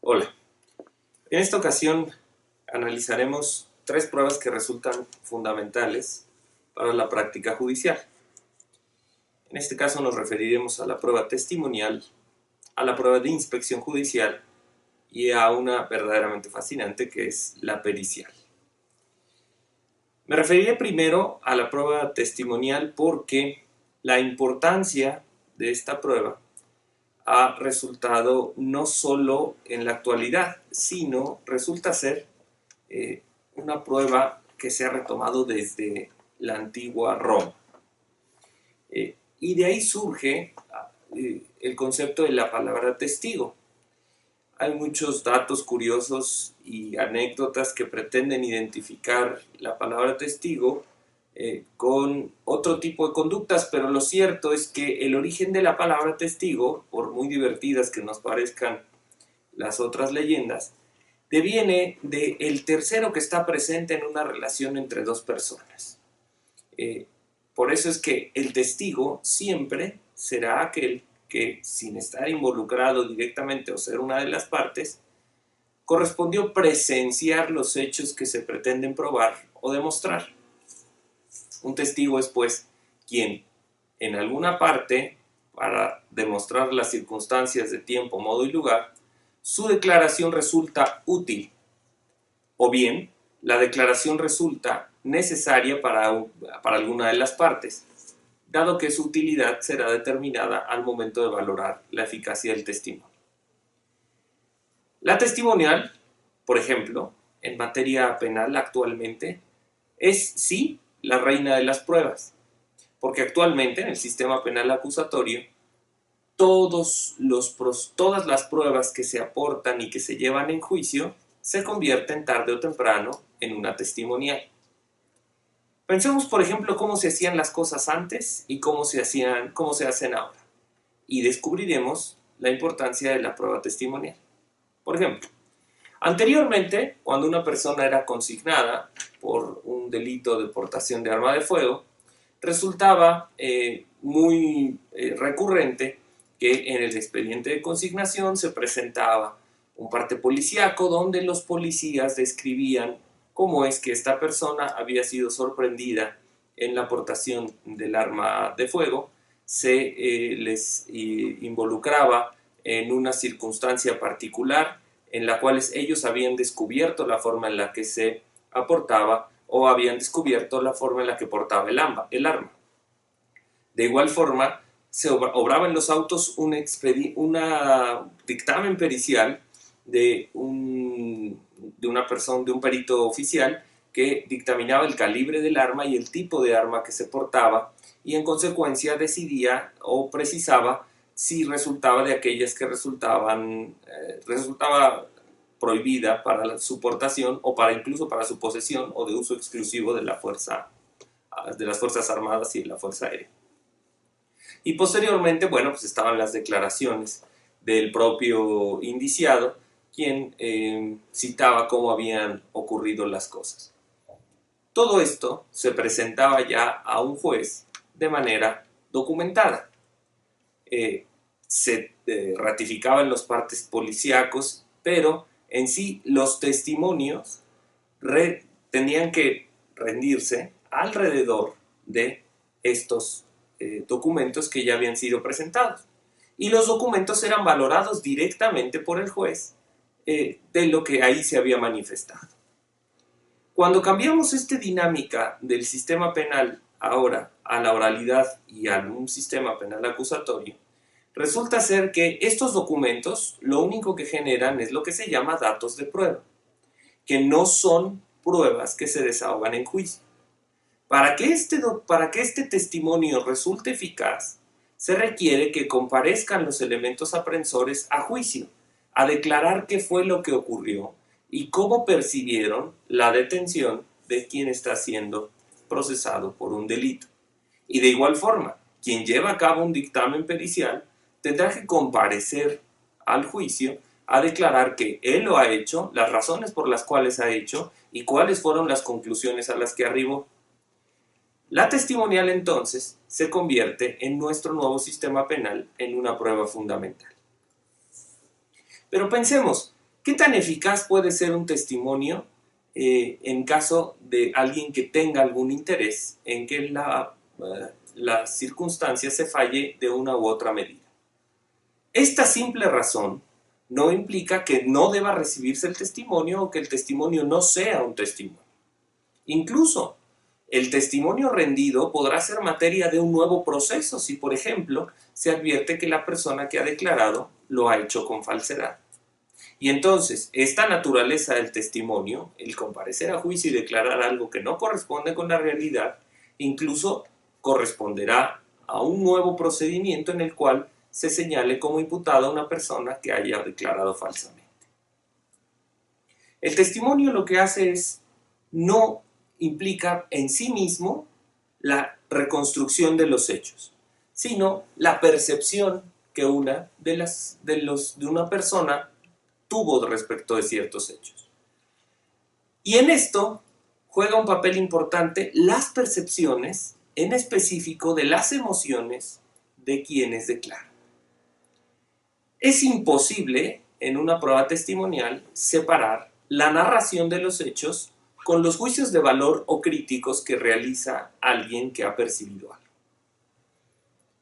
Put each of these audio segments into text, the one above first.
Hola, en esta ocasión analizaremos tres pruebas que resultan fundamentales para la práctica judicial. En este caso nos referiremos a la prueba testimonial, a la prueba de inspección judicial y a una verdaderamente fascinante que es la pericial. Me referiré primero a la prueba testimonial porque la importancia de esta prueba ha resultado no solo en la actualidad, sino resulta ser una prueba que se ha retomado desde la antigua Roma. Y de ahí surge el concepto de la palabra testigo. Hay muchos datos curiosos y anécdotas que pretenden identificar la palabra testigo con otro tipo de conductas, pero lo cierto es que el origen de la palabra testigo, por muy divertidas que nos parezcan las otras leyendas, deviene del tercero que está presente en una relación entre dos personas. Por eso es que el testigo siempre será aquel que, sin estar involucrado directamente o ser una de las partes, correspondió presenciar los hechos que se pretenden probar o demostrar. Un testigo es, pues, quien en alguna parte, para demostrar las circunstancias de tiempo, modo y lugar, su declaración resulta útil, o bien la declaración resulta necesaria para alguna de las partes, dado que su utilidad será determinada al momento de valorar la eficacia del testimonio. La testimonial, por ejemplo, en materia penal actualmente, es sí la reina de las pruebas, porque actualmente en el sistema penal acusatorio todas las pruebas que se aportan y que se llevan en juicio se convierten tarde o temprano en una testimonial. Pensemos, por ejemplo, cómo se hacían las cosas antes y cómo se hacen ahora, y descubriremos la importancia de la prueba testimonial. Por ejemplo, anteriormente, cuando una persona era consignada por un delito de portación de arma de fuego, resultaba muy recurrente que en el expediente de consignación se presentaba un parte policíaco donde los policías describían cómo es que esta persona había sido sorprendida en la portación del arma de fuego, se les involucraba en una circunstancia particular en la cual ellos habían descubierto la forma en la que se aportaba o habían descubierto la forma en la que portaba el arma. De igual forma, se obraba en los autos un dictamen pericial de una persona, de un perito oficial que dictaminaba el calibre del arma y el tipo de arma que se portaba y en consecuencia decidía o precisaba si resultaba de aquellas que resultaba prohibida para su portación o incluso para su posesión o de uso exclusivo de las Fuerzas Armadas y de la Fuerza Aérea. Y posteriormente, bueno, pues estaban las declaraciones del propio indiciado, quien citaba cómo habían ocurrido las cosas. Todo esto se presentaba ya a un juez de manera documentada. Se ratificaban los partes policíacos, pero en sí los testimonios tenían que rendirse alrededor de estos documentos que ya habían sido presentados. Y los documentos eran valorados directamente por el juez de lo que ahí se había manifestado. Cuando cambiamos esta dinámica del sistema penal ahora a la oralidad y a un sistema penal acusatorio, resulta ser que estos documentos lo único que generan es lo que se llama datos de prueba, que no son pruebas que se desahogan en juicio. Para que este testimonio resulte eficaz, se requiere que comparezcan los elementos aprensores a juicio, a declarar qué fue lo que ocurrió y cómo percibieron la detención de quien está siendo procesado por un delito. Y de igual forma, quien lleva a cabo un dictamen pericial tendrá que comparecer al juicio a declarar que él lo ha hecho, las razones por las cuales ha hecho y cuáles fueron las conclusiones a las que arribó. La testimonial entonces se convierte en nuestro nuevo sistema penal en una prueba fundamental. Pero pensemos, ¿Qué tan eficaz puede ser un testimonio en caso de alguien que tenga algún interés en que la circunstancia se falle de una u otra medida? Esta simple razón no implica que no deba recibirse el testimonio o que el testimonio no sea un testimonio. Incluso, el testimonio rendido podrá ser materia de un nuevo proceso si, por ejemplo, se advierte que la persona que ha declarado lo ha hecho con falsedad. Y entonces, esta naturaleza del testimonio, el comparecer a juicio y declarar algo que no corresponde con la realidad, incluso corresponderá a un nuevo procedimiento en el cual se señale como imputada a una persona que haya declarado falsamente. El testimonio lo que hace es, no implica en sí mismo la reconstrucción de los hechos, sino la percepción que una de una persona tuvo respecto de ciertos hechos. Y en esto juega un papel importante las percepciones, en específico de las emociones de quienes declaran. Es imposible en una prueba testimonial separar la narración de los hechos con los juicios de valor o críticos que realiza alguien que ha percibido algo.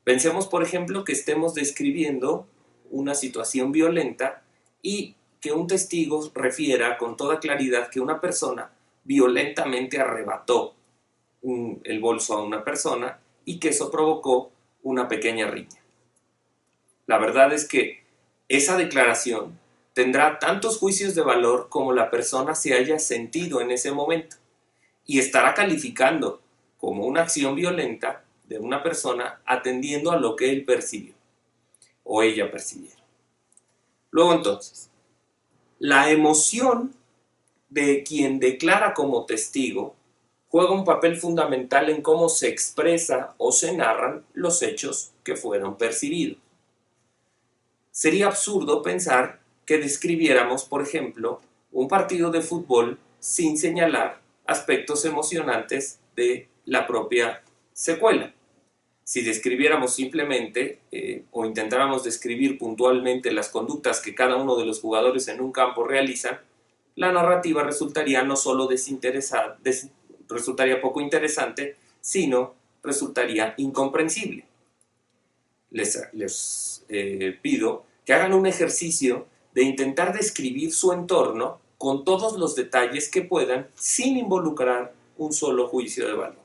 Pensemos, por ejemplo, que estemos describiendo una situación violenta y que un testigo refiera con toda claridad que una persona violentamente arrebató el bolso a una persona y que eso provocó una pequeña riña. La verdad es que esa declaración tendrá tantos juicios de valor como la persona se haya sentido en ese momento y estará calificando como una acción violenta de una persona atendiendo a lo que él percibió o ella percibieron. Luego entonces, la emoción de quien declara como testigo juega un papel fundamental en cómo se expresa o se narran los hechos que fueron percibidos. Sería absurdo pensar que describiéramos, por ejemplo, un partido de fútbol sin señalar aspectos emocionantes de la propia secuela. Si describiéramos simplemente o intentáramos describir puntualmente las conductas que cada uno de los jugadores en un campo realizan, la narrativa resultaría no solo resultaría poco interesante, sino resultaría incomprensible. Les pido que hagan un ejercicio de intentar describir su entorno con todos los detalles que puedan sin involucrar un solo juicio de valor.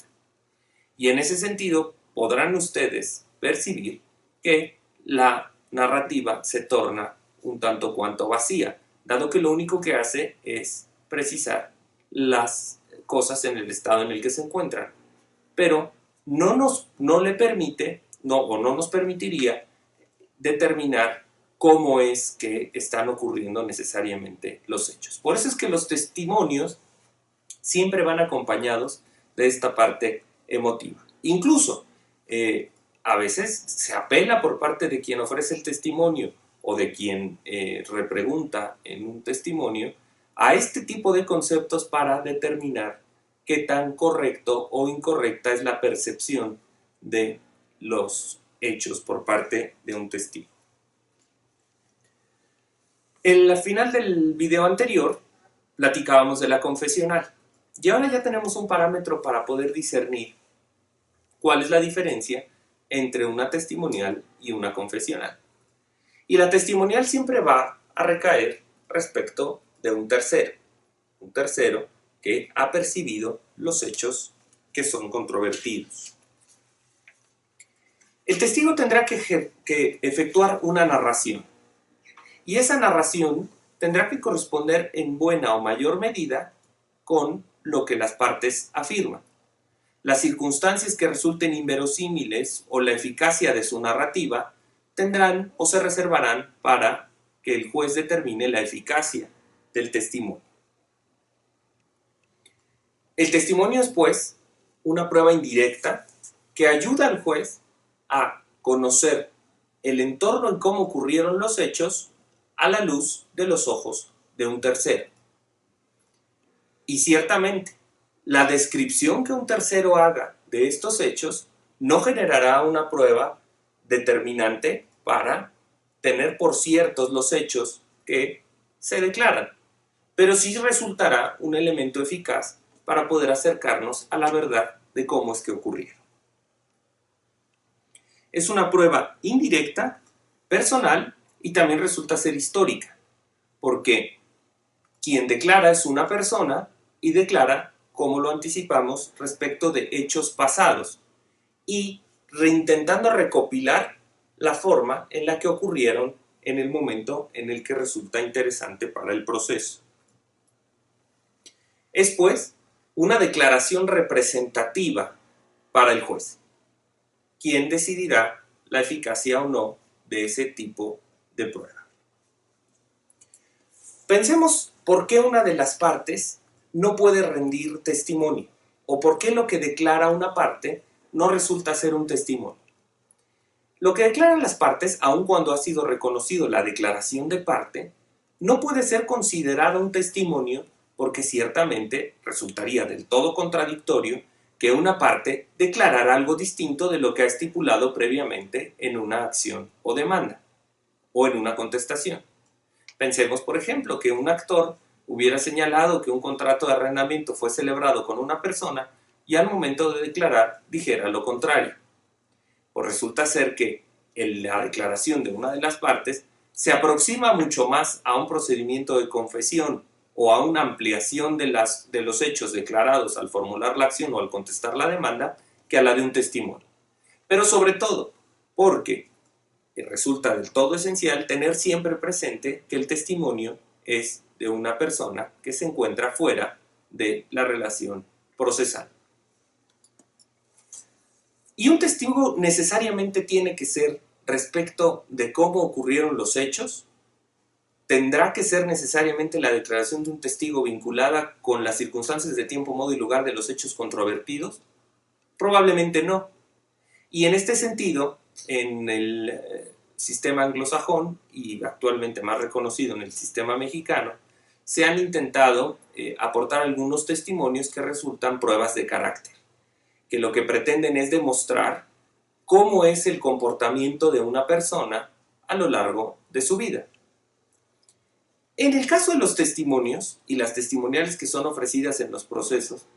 Y en ese sentido podrán ustedes percibir que la narrativa se torna un tanto cuanto vacía, dado que lo único que hace es precisar las cosas en el estado en el que se encuentran, pero no le permite, no nos permitiría determinar cómo es que están ocurriendo necesariamente los hechos. Por eso es que los testimonios siempre van acompañados de esta parte emotiva. Incluso, a veces se apela por parte de quien ofrece el testimonio o de quien repregunta en un testimonio a este tipo de conceptos para determinar qué tan correcto o incorrecta es la percepción de los hechos por parte de un testigo. En la final del video anterior platicábamos de la confesional y ahora ya tenemos un parámetro para poder discernir cuál es la diferencia entre una testimonial y una confesional. Y la testimonial siempre va a recaer respecto de un tercero que ha percibido los hechos que son controvertidos. El testigo tendrá que efectuar una narración y esa narración tendrá que corresponder en buena o mayor medida con lo que las partes afirman. Las circunstancias que resulten inverosímiles o la eficacia de su narrativa tendrán o se reservarán para que el juez determine la eficacia del testimonio. El testimonio es, pues, una prueba indirecta que ayuda al juez a conocer el entorno en cómo ocurrieron los hechos a la luz de los ojos de un tercero. Y ciertamente, la descripción que un tercero haga de estos hechos no generará una prueba determinante para tener por ciertos los hechos que se declaran, pero sí resultará un elemento eficaz para poder acercarnos a la verdad de cómo es que ocurrieron. Es una prueba indirecta, personal y también resulta ser histórica, porque quien declara es una persona y declara, como lo anticipamos, respecto de hechos pasados y reintentando recopilar la forma en la que ocurrieron en el momento en el que resulta interesante para el proceso. Es, pues, una declaración representativa para el juez, quien decidirá la eficacia o no de ese tipo de prueba. Pensemos por qué una de las partes no puede rendir testimonio, o por qué lo que declara una parte no resulta ser un testimonio. Lo que declaran las partes, aun cuando ha sido reconocido la declaración de parte, no puede ser considerado un testimonio porque ciertamente resultaría del todo contradictorio que una parte declarara algo distinto de lo que ha estipulado previamente en una acción o demanda, o en una contestación. Pensemos, por ejemplo, que un actor hubiera señalado que un contrato de arrendamiento fue celebrado con una persona y al momento de declarar dijera lo contrario. Pues resulta ser que la declaración de una de las partes se aproxima mucho más a un procedimiento de confesión o a una ampliación de los hechos declarados al formular la acción o al contestar la demanda que a la de un testimonio. Pero sobre todo porque resulta del todo esencial tener siempre presente que el testimonio es de una persona que se encuentra fuera de la relación procesal. Y un testigo necesariamente tiene que ser respecto de cómo ocurrieron los hechos. ¿Tendrá que ser necesariamente la declaración de un testigo vinculada con las circunstancias de tiempo, modo y lugar de los hechos controvertidos? Probablemente no. Y en este sentido, en el sistema anglosajón y actualmente más reconocido en el sistema mexicano, se han intentado aportar algunos testimonios que resultan pruebas de carácter, que lo que pretenden es demostrar cómo es el comportamiento de una persona a lo largo de su vida. En el caso de los testimonios y las testimoniales que son ofrecidas en los procesos,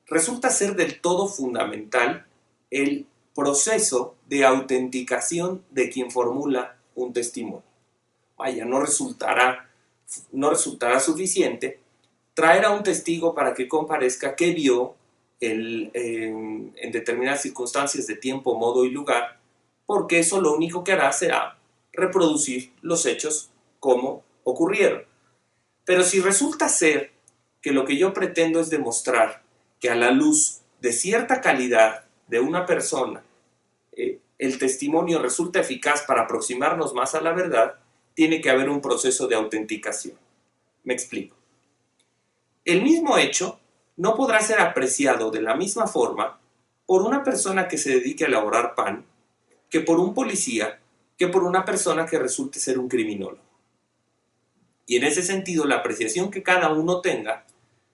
resulta ser del todo fundamental el proceso de autenticación de quien formula un testimonio. Vaya, no resultará suficiente traer a un testigo para que comparezca qué vio en determinadas circunstancias de tiempo, modo y lugar, porque eso lo único que hará será reproducir los hechos como ocurrieron. Pero si resulta ser que lo que yo pretendo es demostrar que a la luz de cierta calidad de una persona el testimonio resulta eficaz para aproximarnos más a la verdad, tiene que haber un proceso de autenticación. Me explico. El mismo hecho no podrá ser apreciado de la misma forma por una persona que se dedique a elaborar pan, que por un policía, que por una persona que resulte ser un criminólogo. Y en ese sentido, la apreciación que cada uno tenga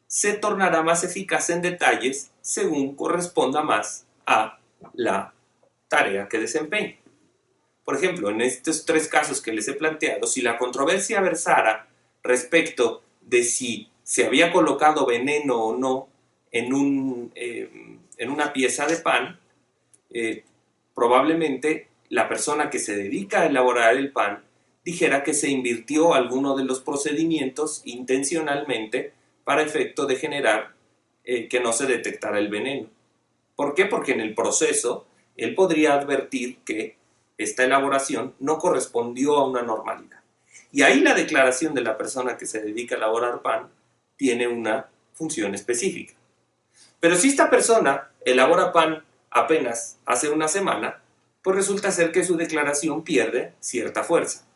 se tornará más eficaz en detalles según corresponda más a la tarea que desempeñe. Por ejemplo, en estos tres casos que les he planteado, si la controversia versara respecto de si se había colocado veneno o no en una pieza de pan, probablemente la persona que se dedica a elaborar el pan dijera que se invirtió alguno de los procedimientos intencionalmente para efecto de generar que no se detectara el veneno. ¿Por qué? Porque en el proceso él podría advertir que esta elaboración no correspondió a una normalidad. Y ahí la declaración de la persona que se dedica a elaborar pan tiene una función específica. Pero si esta persona elabora pan apenas hace una semana, pues resulta ser que su declaración pierde cierta fuerza.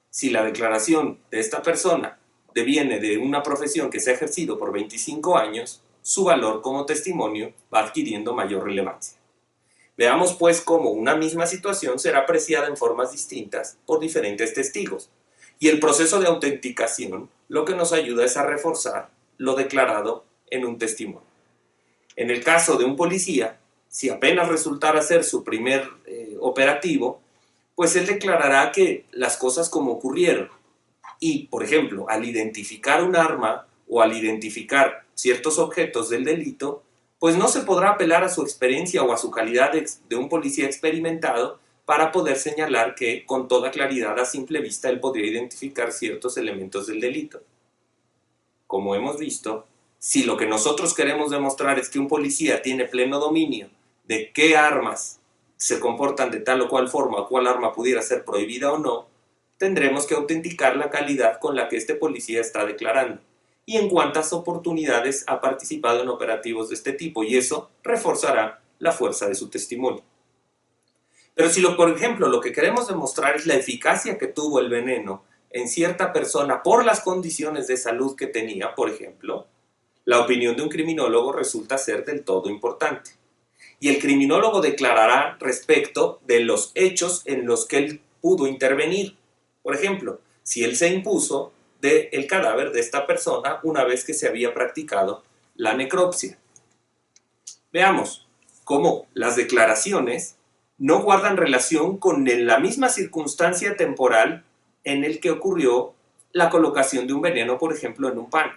Si la declaración de esta persona deviene de una profesión que se ha ejercido por 25 años, su valor como testimonio va adquiriendo mayor relevancia. Veamos pues cómo una misma situación será apreciada en formas distintas por diferentes testigos. Y el proceso de autenticación lo que nos ayuda es a reforzar lo declarado en un testimonio. En el caso de un policía, si apenas resultara ser su primer operativo, pues él declarará que las cosas como ocurrieron. Y, por ejemplo, al identificar un arma o al identificar ciertos objetos del delito, pues no se podrá apelar a su experiencia o a su calidad de un policía experimentado para poder señalar que con toda claridad a simple vista él podría identificar ciertos elementos del delito. Como hemos visto, si lo que nosotros queremos demostrar es que un policía tiene pleno dominio de qué armas se comportan de tal o cual forma o cuál arma pudiera ser prohibida o no, tendremos que autenticar la calidad con la que este policía está declarando y en cuántas oportunidades ha participado en operativos de este tipo, y eso reforzará la fuerza de su testimonio. Pero si, por ejemplo, lo que queremos demostrar es la eficacia que tuvo el veneno en cierta persona por las condiciones de salud que tenía, por ejemplo, la opinión de un criminólogo resulta ser del todo importante. Y el criminólogo declarará respecto de los hechos en los que él pudo intervenir. Por ejemplo, si él se impuso del cadáver de esta persona una vez que se había practicado la necropsia. Veamos cómo las declaraciones no guardan relación con la misma circunstancia temporal en el que ocurrió la colocación de un veneno, por ejemplo, en un pan.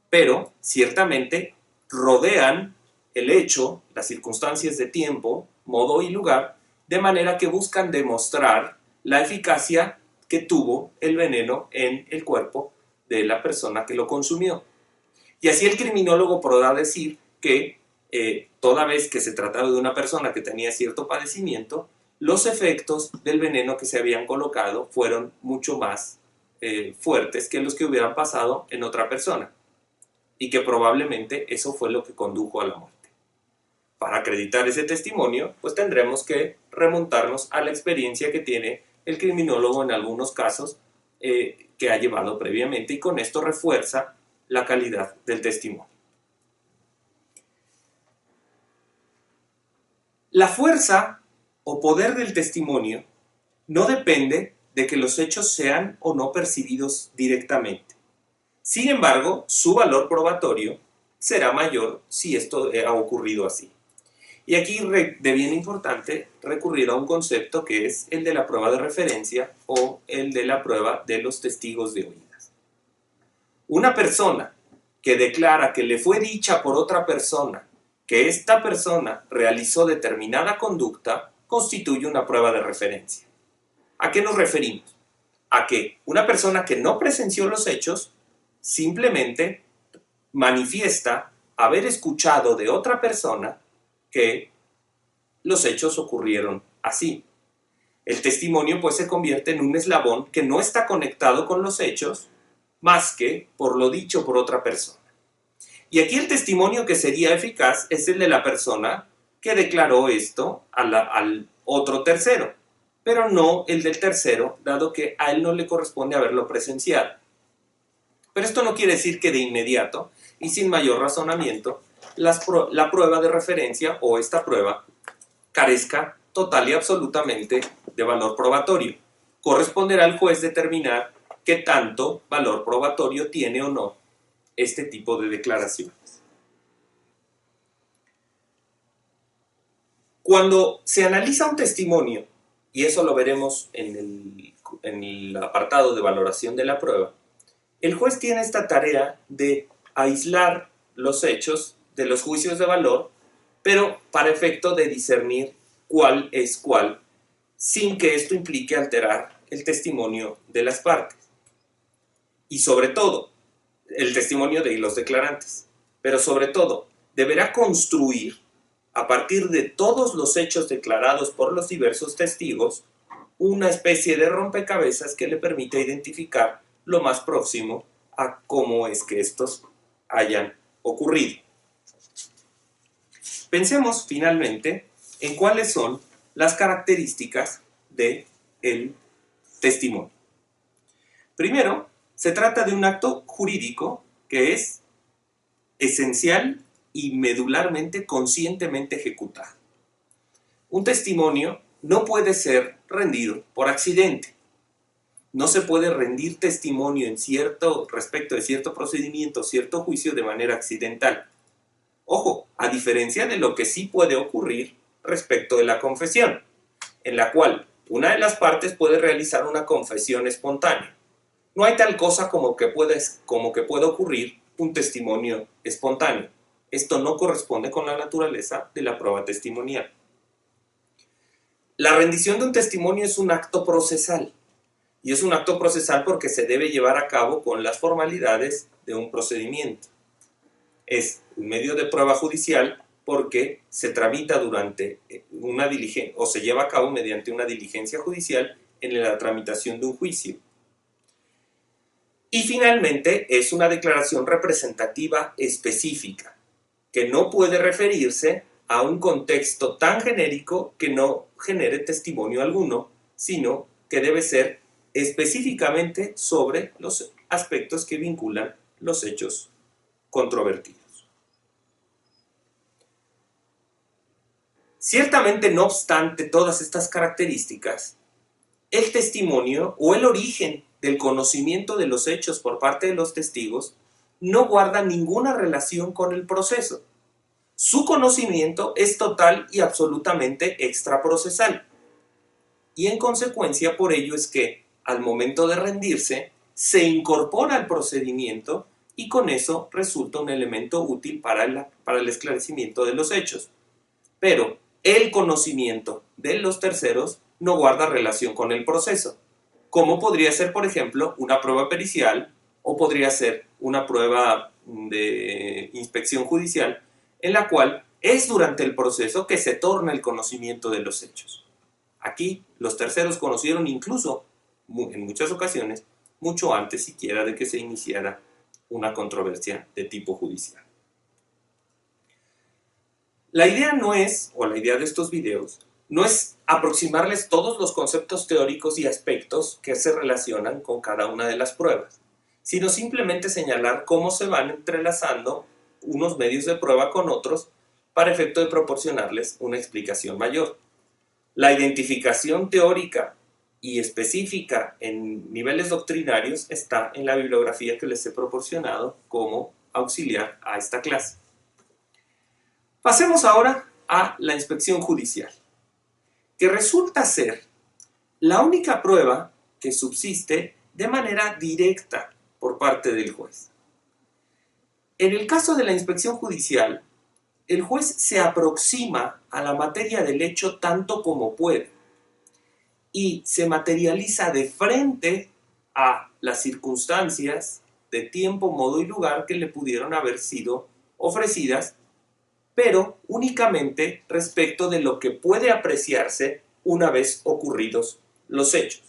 Pero, ciertamente, rodean el hecho, las circunstancias de tiempo, modo y lugar, de manera que buscan demostrar la eficacia que tuvo el veneno en el cuerpo de la persona que lo consumió. Y así el criminólogo podrá decir que toda vez que se trataba de una persona que tenía cierto padecimiento, los efectos del veneno que se habían colocado fueron mucho más fuertes que los que hubieran pasado en otra persona, y que probablemente eso fue lo que condujo a la muerte. Para acreditar ese testimonio, pues tendremos que remontarnos a la experiencia que tiene el criminólogo en algunos casos que ha llevado previamente, y con esto refuerza la calidad del testimonio. La fuerza o poder del testimonio no depende de que los hechos sean o no percibidos directamente. Sin embargo, su valor probatorio será mayor si esto ha ocurrido así. Y aquí de bien importante recurrir a un concepto que es el de la prueba de referencia o el de la prueba de los testigos de oídas. Una persona que declara que le fue dicha por otra persona que esta persona realizó determinada conducta constituye una prueba de referencia. ¿A qué nos referimos? A que una persona que no presenció los hechos simplemente manifiesta haber escuchado de otra persona que los hechos ocurrieron así. El testimonio pues se convierte en un eslabón que no está conectado con los hechos más que por lo dicho por otra persona. Y aquí el testimonio que sería eficaz es el de la persona que declaró esto al otro tercero, pero no el del tercero, dado que a él no le corresponde haberlo presenciado. Pero esto no quiere decir que de inmediato y sin mayor razonamiento la prueba de referencia o esta prueba carezca total y absolutamente de valor probatorio. Corresponderá al juez determinar qué tanto valor probatorio tiene o no este tipo de declaraciones. Cuando se analiza un testimonio, y eso lo veremos en el apartado de valoración de la prueba, el juez tiene esta tarea de aislar los hechos de los juicios de valor, pero para efecto de discernir cuál es cuál, sin que esto implique alterar el testimonio de las partes. Y sobre todo, el testimonio de los declarantes. Pero sobre todo, deberá construir, a partir de todos los hechos declarados por los diversos testigos, una especie de rompecabezas que le permita identificar lo más próximo a cómo es que estos hayan ocurrido. Pensemos finalmente en cuáles son las características del testimonio. Primero, se trata de un acto jurídico que es esencial y medularmente conscientemente ejecutado. Un testimonio no puede ser rendido por accidente. No se puede rendir testimonio respecto de cierto procedimiento, cierto juicio de manera accidental. Ojo, a diferencia de lo que sí puede ocurrir respecto de la confesión, en la cual una de las partes puede realizar una confesión espontánea. No hay tal cosa como que pueda ocurrir un testimonio espontáneo. Esto no corresponde con la naturaleza de la prueba testimonial. La rendición de un testimonio es un acto procesal, y es un acto procesal porque se debe llevar a cabo con las formalidades de un procedimiento. Es un medio de prueba judicial porque se tramita durante una diligencia o se lleva a cabo mediante una diligencia judicial en la tramitación de un juicio. Y finalmente es una declaración representativa específica, que no puede referirse a un contexto tan genérico que no genere testimonio alguno, sino que debe ser específicamente sobre los aspectos que vinculan los hechos controvertidos. Ciertamente, no obstante todas estas características, el testimonio o el origen del conocimiento de los hechos por parte de los testigos no guarda ninguna relación con el proceso. Su conocimiento es total y absolutamente extraprocesal. Y en consecuencia, por ello es que, al momento de rendirse, se incorpora al procedimiento y con eso resulta un elemento útil para el esclarecimiento de los hechos. Pero el conocimiento de los terceros no guarda relación con el proceso, como podría ser, por ejemplo, una prueba pericial o podría ser una prueba de inspección judicial, en la cual es durante el proceso que se torna el conocimiento de los hechos. Aquí los terceros conocieron incluso, en muchas ocasiones, mucho antes siquiera de que se iniciara una controversia de tipo judicial. La idea no es, o la idea de estos videos, no es aproximarles todos los conceptos teóricos y aspectos que se relacionan con cada una de las pruebas, sino simplemente señalar cómo se van entrelazando unos medios de prueba con otros para efecto de proporcionarles una explicación mayor. La identificación teórica y específica en niveles doctrinarios está en la bibliografía que les he proporcionado como auxiliar a esta clase. Pasemos ahora a la inspección judicial, que resulta ser la única prueba que subsiste de manera directa por parte del juez. En el caso de la inspección judicial, el juez se aproxima a la materia del hecho tanto como puede y se materializa de frente a las circunstancias de tiempo, modo y lugar que le pudieron haber sido ofrecidas, pero únicamente respecto de lo que puede apreciarse una vez ocurridos los hechos.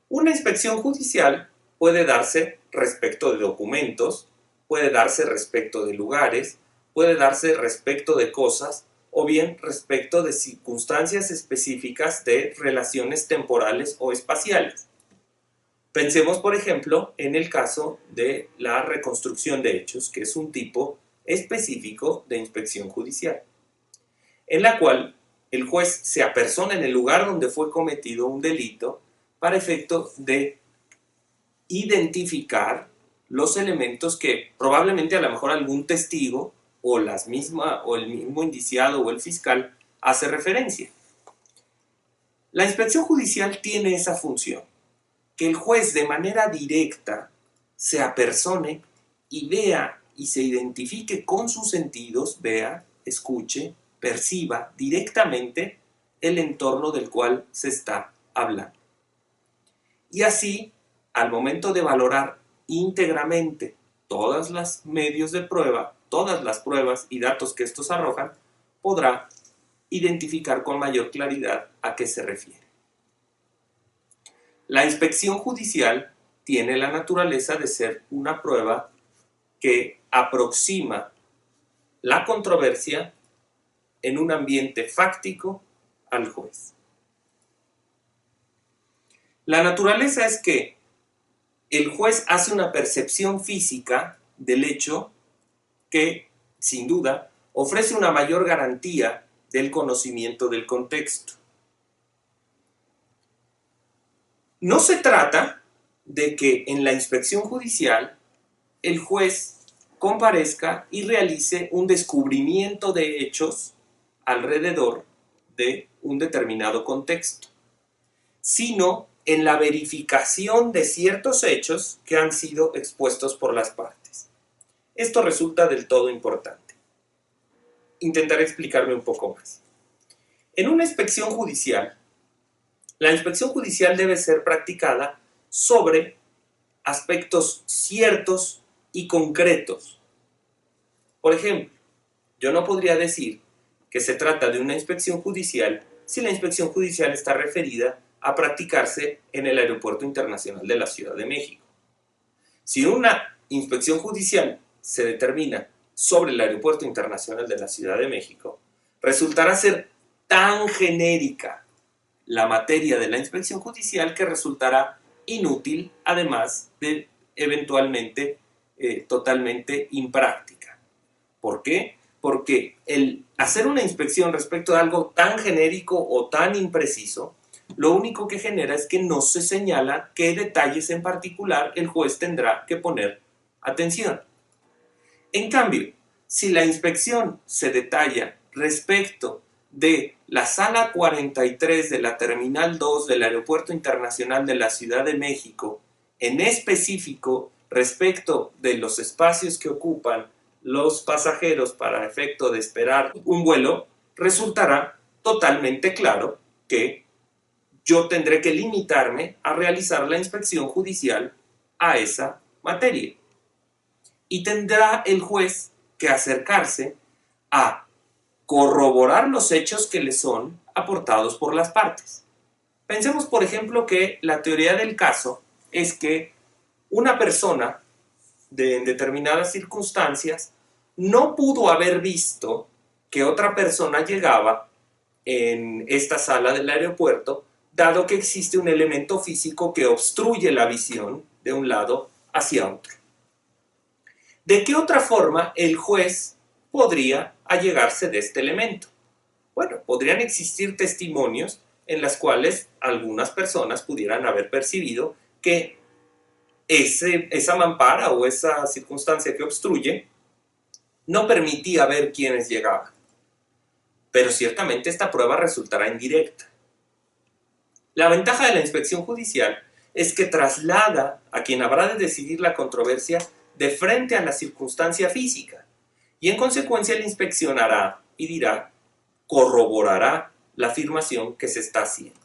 Una inspección judicial puede darse respecto de documentos, puede darse respecto de lugares, puede darse respecto de cosas o bien respecto de circunstancias específicas de relaciones temporales o espaciales. Pensemos, por ejemplo, en el caso de la reconstrucción de hechos, que es un tipo específico de inspección judicial, en la cual el juez se apersona en el lugar donde fue cometido un delito para efecto de identificar los elementos que probablemente a lo mejor algún testigo o el mismo indiciado o el fiscal hace referencia. La inspección judicial tiene esa función, que el juez de manera directa se apersone y vea y se identifique con sus sentidos, vea, escuche, perciba directamente el entorno del cual se está hablando. Y así, al momento de valorar íntegramente todos los medios de prueba, todas las pruebas y datos que estos arrojan, podrá identificar con mayor claridad a qué se refiere. La inspección judicial tiene la naturaleza de ser una prueba que aproxima la controversia en un ambiente fáctico al juez. La naturaleza es que el juez hace una percepción física del hecho que, sin duda, ofrece una mayor garantía del conocimiento del contexto. No se trata de que en la inspección judicial el juez comparezca y realice un descubrimiento de hechos alrededor de un determinado contexto, sino en la verificación de ciertos hechos que han sido expuestos por las partes. Esto resulta del todo importante. Intentaré explicarme un poco más. En una inspección judicial, la inspección judicial debe ser practicada sobre aspectos ciertos y concretos. Por ejemplo, yo no podría decir que se trata de una inspección judicial si la inspección judicial está referida a practicarse en el Aeropuerto Internacional de la Ciudad de México. Si una inspección judicial se determina sobre el Aeropuerto Internacional de la Ciudad de México, resultará ser tan genérica la materia de la inspección judicial que resultará inútil, además de eventualmente totalmente impráctica. ¿Por qué? Porque el hacer una inspección respecto a algo tan genérico o tan impreciso, lo único que genera es que no se señala qué detalles en particular el juez tendrá que poner atención. En cambio, si la inspección se detalla respecto de la sala 43 de la Terminal 2 del Aeropuerto Internacional de la Ciudad de México, en específico respecto de los espacios que ocupan los pasajeros para efecto de esperar un vuelo, resultará totalmente claro que yo tendré que limitarme a realizar la inspección judicial a esa materia. Y tendrá el juez que acercarse a corroborar los hechos que le son aportados por las partes. Pensemos, por ejemplo, que la teoría del caso es que una persona en determinadas circunstancias no pudo haber visto que otra persona llegaba en esta sala del aeropuerto, dado que existe un elemento físico que obstruye la visión de un lado hacia otro. ¿De qué otra forma el juez podría allegarse de este elemento? Bueno, podrían existir testimonios en las cuales algunas personas pudieran haber percibido que esa mampara o esa circunstancia que obstruye no permitía ver quiénes llegaban. Pero ciertamente esta prueba resultará indirecta. La ventaja de la inspección judicial es que traslada a quien habrá de decidir la controversia de frente a la circunstancia física y en consecuencia la inspeccionará y dirá, corroborará la afirmación que se está haciendo.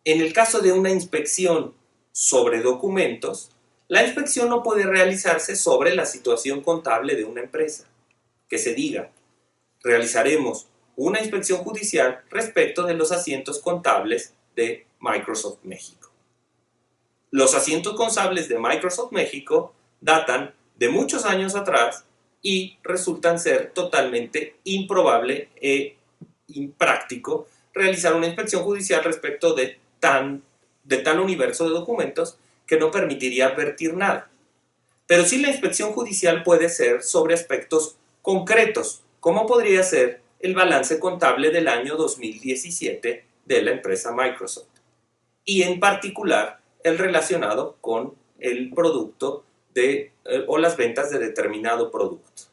En el caso de una inspección sobre documentos, la inspección no puede realizarse sobre la situación contable de una empresa. Que se diga, realizaremos una inspección judicial respecto de los asientos contables de Microsoft México. Los asientos contables de Microsoft México datan de muchos años atrás y resultan ser totalmente improbable e impráctico realizar una inspección judicial respecto de tal universo de documentos que no permitiría advertir nada. Pero sí la inspección judicial puede ser sobre aspectos concretos, como podría ser el balance contable del año 2017 de la empresa Microsoft, y en particular el relacionado con el producto o las ventas de determinado producto.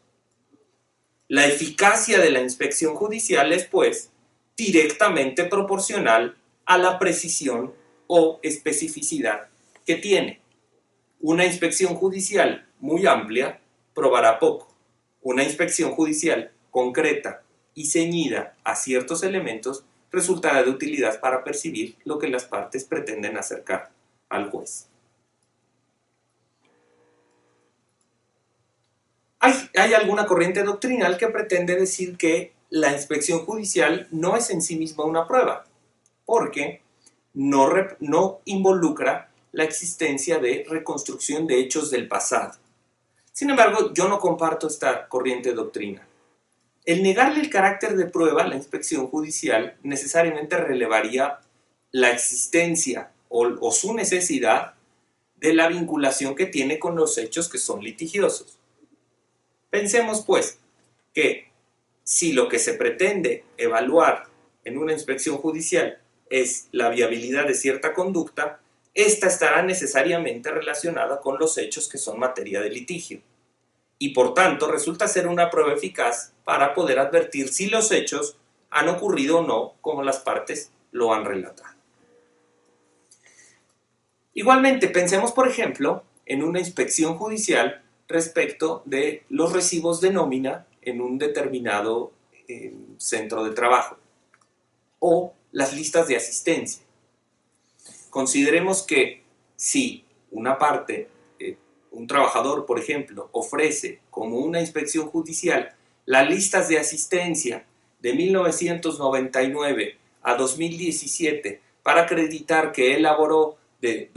La eficacia de la inspección judicial es, pues, directamente proporcional a la precisión o especificidad que tiene. Una inspección judicial muy amplia probará poco. Una inspección judicial concreta y ceñida a ciertos elementos resultará de utilidad para percibir lo que las partes pretenden acercar al juez. Hay alguna corriente doctrinal que pretende decir que la inspección judicial no es en sí misma una prueba, porque no involucra la existencia de reconstrucción de hechos del pasado. Sin embargo, yo no comparto esta corriente doctrinal. El negarle el carácter de prueba a la inspección judicial necesariamente relevaría la existencia o su necesidad de la vinculación que tiene con los hechos que son litigiosos. Pensemos, pues, que si lo que se pretende evaluar en una inspección judicial es la viabilidad de cierta conducta, esta estará necesariamente relacionada con los hechos que son materia de litigio. Y por tanto resulta ser una prueba eficaz para poder advertir si los hechos han ocurrido o no como las partes lo han relatado. Igualmente, pensemos, por ejemplo, en una inspección judicial respecto de los recibos de nómina en un determinado centro de trabajo o las listas de asistencia. Consideremos que si una parte, un trabajador, por ejemplo, ofrece como una inspección judicial las listas de asistencia de 1999 a 2017 para acreditar que él laboró de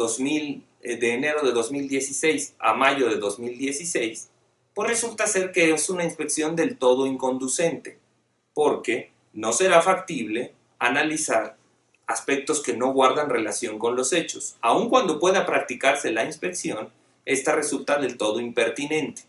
enero de 2016 a mayo de 2016, pues resulta ser que es una inspección del todo inconducente, porque no será factible analizar aspectos que no guardan relación con los hechos. Aun cuando pueda practicarse la inspección, esta resulta del todo impertinente,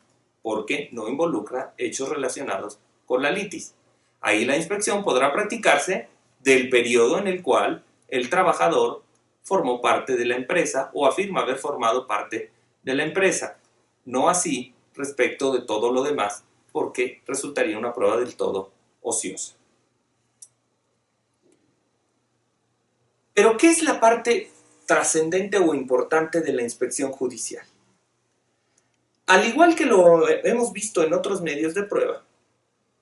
porque no involucra hechos relacionados con la litis. Ahí la inspección podrá practicarse del periodo en el cual el trabajador formó parte de la empresa o afirma haber formado parte de la empresa. No así respecto de todo lo demás, porque resultaría una prueba del todo ociosa. Pero, ¿qué es la parte trascendente o importante de la inspección judicial? Al igual que lo hemos visto en otros medios de prueba,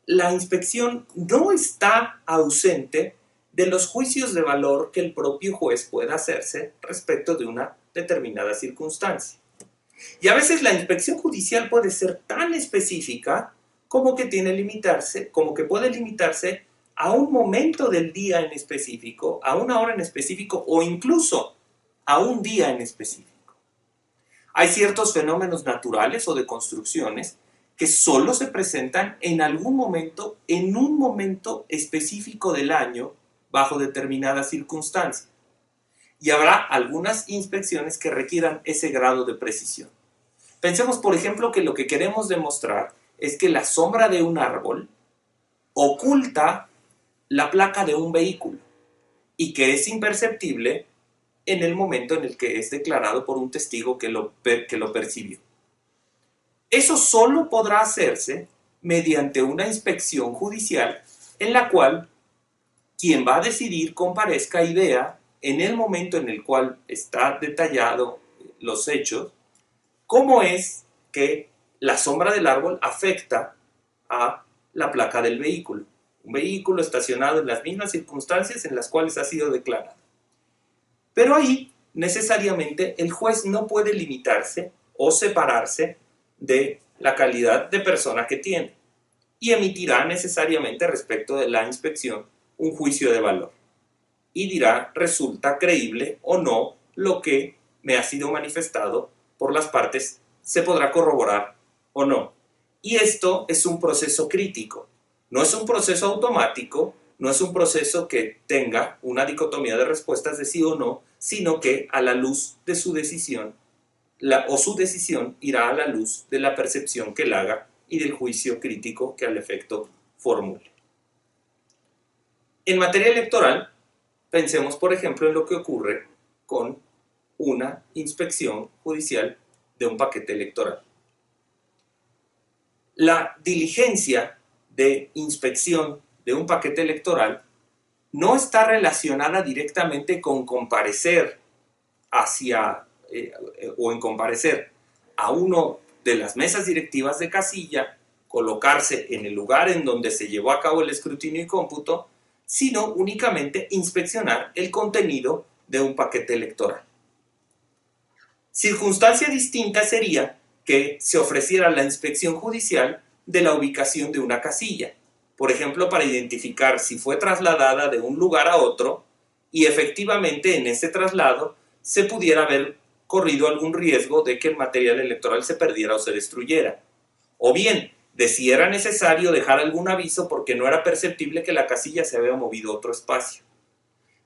la inspección no está ausente de los juicios de valor que el propio juez pueda hacerse respecto de una determinada circunstancia. Y a veces la inspección judicial puede ser tan específica como que puede limitarse a un momento del día en específico, a una hora en específico o incluso a un día en específico. Hay ciertos fenómenos naturales o de construcciones que solo se presentan en algún momento, en un momento específico del año, bajo determinadas circunstancias. Y habrá algunas inspecciones que requieran ese grado de precisión. Pensemos, por ejemplo, que lo que queremos demostrar es que la sombra de un árbol oculta la placa de un vehículo y que es imperceptible en el momento en el que es declarado por un testigo que lo percibió. Eso solo podrá hacerse mediante una inspección judicial en la cual quien va a decidir comparezca y vea en el momento en el cual está detallado los hechos cómo es que la sombra del árbol afecta a la placa del vehículo. Un vehículo estacionado en las mismas circunstancias en las cuales ha sido declarado. Pero ahí, necesariamente, el juez no puede limitarse o separarse de la calidad de persona que tiene y emitirá necesariamente respecto de la inspección un juicio de valor y dirá resulta creíble o no lo que me ha sido manifestado por las partes, se podrá corroborar o no. Y esto es un proceso crítico, no es un proceso automático, no es un proceso que tenga una dicotomía de respuestas de sí o no, sino que a la luz de su decisión, su decisión irá a la luz de la percepción que él haga y del juicio crítico que al efecto formule. En materia electoral, pensemos por ejemplo en lo que ocurre con una inspección judicial de un paquete electoral. La diligencia de inspección de un paquete electoral no está relacionada directamente con comparecer en comparecer a uno de las mesas directivas de casilla, colocarse en el lugar en donde se llevó a cabo el escrutinio y cómputo, sino únicamente inspeccionar el contenido de un paquete electoral. Circunstancia distinta sería que se ofreciera la inspección judicial de la ubicación de una casilla, por ejemplo, para identificar si fue trasladada de un lugar a otro y efectivamente en ese traslado se pudiera haber corrido algún riesgo de que el material electoral se perdiera o se destruyera. O bien, de si era necesario dejar algún aviso porque no era perceptible que la casilla se había movido a otro espacio.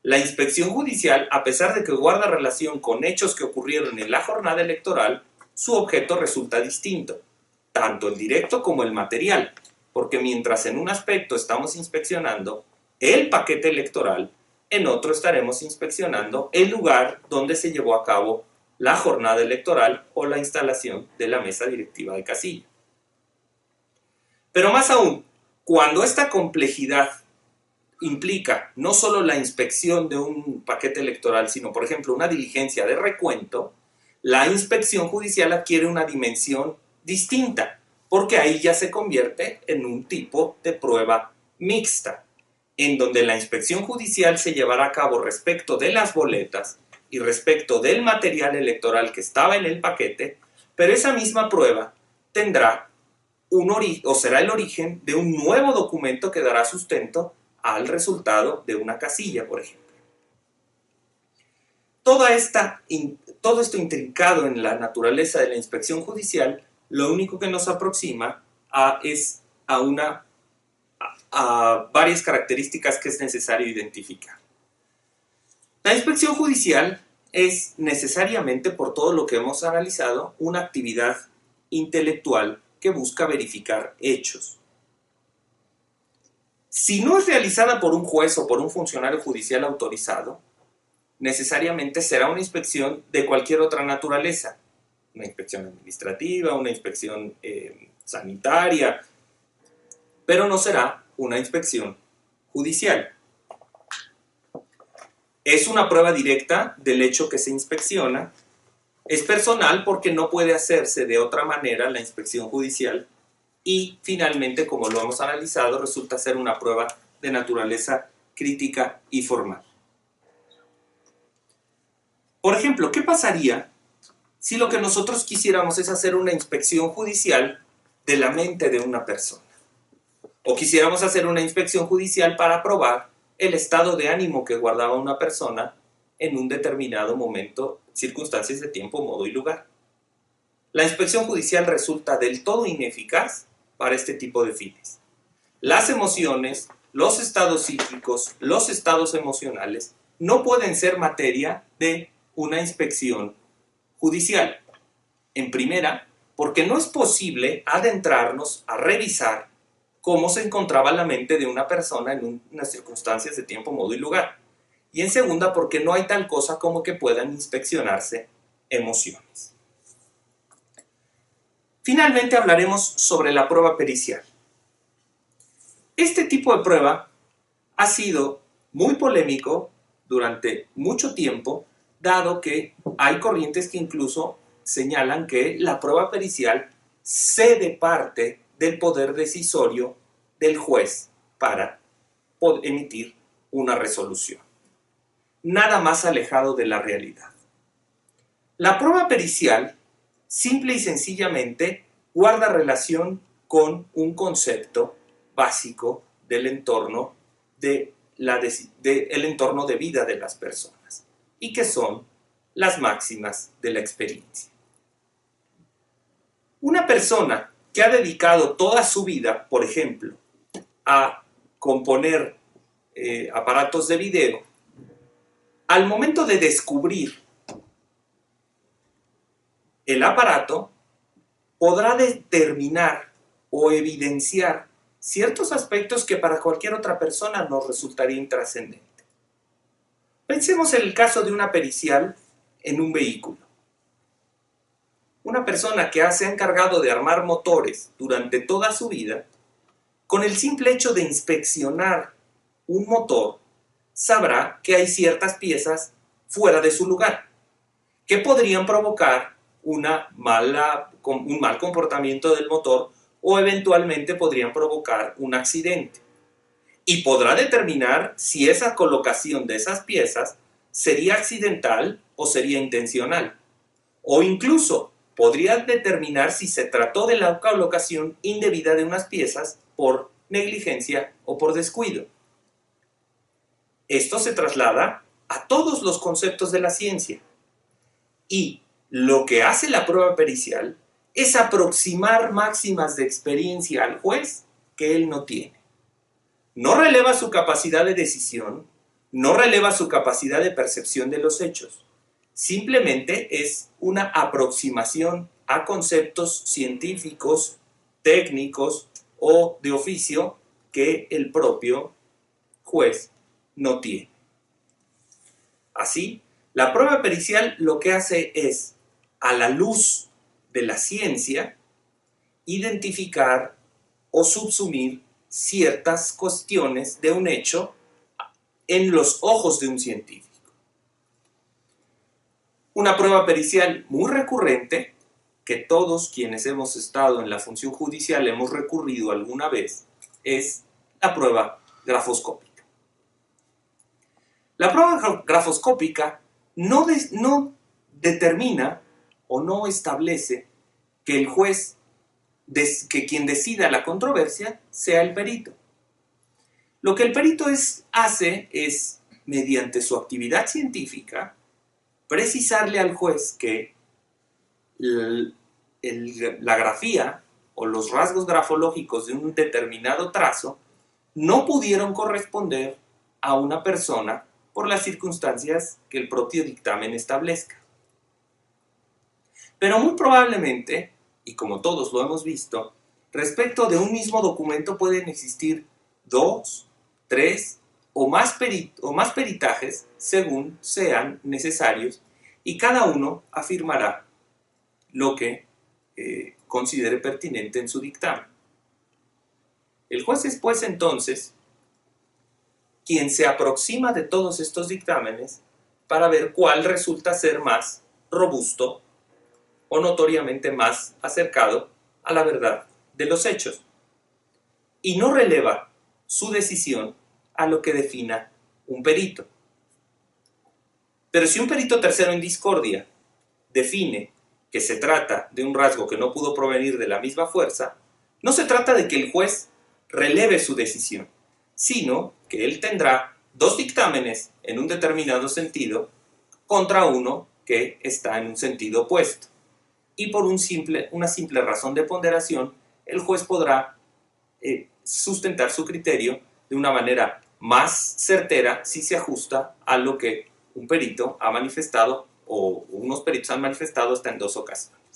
La inspección judicial, a pesar de que guarda relación con hechos que ocurrieron en la jornada electoral, su objeto resulta distinto, tanto el directo como el material, porque mientras en un aspecto estamos inspeccionando el paquete electoral, en otro estaremos inspeccionando el lugar donde se llevó a cabo la jornada electoral o la instalación de la mesa directiva de casilla. Pero más aún, cuando esta complejidad implica no solo la inspección de un paquete electoral, sino, por ejemplo, una diligencia de recuento, la inspección judicial adquiere una dimensión distinta, porque ahí ya se convierte en un tipo de prueba mixta, en donde la inspección judicial se llevará a cabo respecto de las boletas y respecto del material electoral que estaba en el paquete, pero esa misma prueba tendrá o será el origen de un nuevo documento que dará sustento al resultado de una casilla, por ejemplo. Todo esto intrincado en la naturaleza de la inspección judicial, lo único que nos aproxima es a varias características que es necesario identificar. La inspección judicial es necesariamente, por todo lo que hemos analizado, una actividad intelectual que busca verificar hechos. Si no es realizada por un juez o por un funcionario judicial autorizado, necesariamente será una inspección de cualquier otra naturaleza, una inspección administrativa, una inspección sanitaria, pero no será una inspección judicial. Es una prueba directa del hecho que se inspecciona, es personal porque no puede hacerse de otra manera la inspección judicial y finalmente, como lo hemos analizado, resulta ser una prueba de naturaleza crítica y formal. Por ejemplo, ¿qué pasaría si lo que nosotros quisiéramos es hacer una inspección judicial de la mente de una persona? O quisiéramos hacer una inspección judicial para probar el estado de ánimo que guardaba una persona en un determinado momento, circunstancias de tiempo, modo y lugar. La inspección judicial resulta del todo ineficaz para este tipo de fines. Las emociones, los estados psíquicos, los estados emocionales no pueden ser materia de una inspección judicial. En primera, porque no es posible adentrarnos a revisar cómo se encontraba la mente de una persona en unas circunstancias de tiempo, modo y lugar. Y en segunda, porque no hay tal cosa como que puedan inspeccionarse emociones. Finalmente hablaremos sobre la prueba pericial. Este tipo de prueba ha sido muy polémico durante mucho tiempo, dado que hay corrientes que incluso señalan que la prueba pericial cede parte del poder decisorio del juez para emitir una resolución. Nada más alejado de la realidad. La prueba pericial, simple y sencillamente, guarda relación con un concepto básico del entorno el entorno de vida de las personas, y que son las máximas de la experiencia. Una persona que ha dedicado toda su vida, por ejemplo, a componer aparatos de video, al momento de descubrir el aparato, podrá determinar o evidenciar ciertos aspectos que para cualquier otra persona nos resultaría intrascendente. Pensemos en el caso de una pericial en un vehículo. Una persona que se ha encargado de armar motores durante toda su vida, con el simple hecho de inspeccionar un motor, sabrá que hay ciertas piezas fuera de su lugar, que podrían provocar un mal comportamiento del motor o eventualmente podrían provocar un accidente. Y podrá determinar si esa colocación de esas piezas sería accidental o sería intencional. O incluso podría determinar si se trató de la colocación indebida de unas piezas por negligencia o por descuido. Esto se traslada a todos los conceptos de la ciencia. Y lo que hace la prueba pericial es aproximar máximas de experiencia al juez que él no tiene. No releva su capacidad de decisión, no releva su capacidad de percepción de los hechos. Simplemente es una aproximación a conceptos científicos, técnicos o de oficio que el propio juez no tiene. Así, la prueba pericial lo que hace es, a la luz de la ciencia, identificar o subsumir ciertas cuestiones de un hecho en los ojos de un científico. Una prueba pericial muy recurrente, que todos quienes hemos estado en la función judicial hemos recurrido alguna vez, es la prueba grafoscópica. La prueba grafoscópica no determina o no establece que el juez, que quien decida la controversia, sea el perito. Lo que el perito hace es, mediante su actividad científica, precisarle al juez que la grafía o los rasgos grafológicos de un determinado trazo no pudieron corresponder a una persona por las circunstancias que el propio dictamen establezca. Pero muy probablemente, y como todos lo hemos visto, respecto de un mismo documento pueden existir 2, 3 o más peritajes según sean necesarios, y cada uno afirmará lo que considere pertinente en su dictamen. El juez es pues entonces quien se aproxima de todos estos dictámenes para ver cuál resulta ser más robusto o notoriamente más acercado a la verdad de los hechos, y no releva su decisión a lo que defina un perito. Pero si un perito tercero en discordia define que se trata de un rasgo que no pudo provenir de la misma fuerza, no se trata de que el juez releve su decisión, sino que él tendrá 2 dictámenes en un determinado sentido contra uno que está en un sentido opuesto. Y por una simple razón de ponderación, el juez podrá sustentar su criterio de una manera más certera si se ajusta a lo que un perito ha manifestado o unos peritos han manifestado hasta en 2 ocasiones.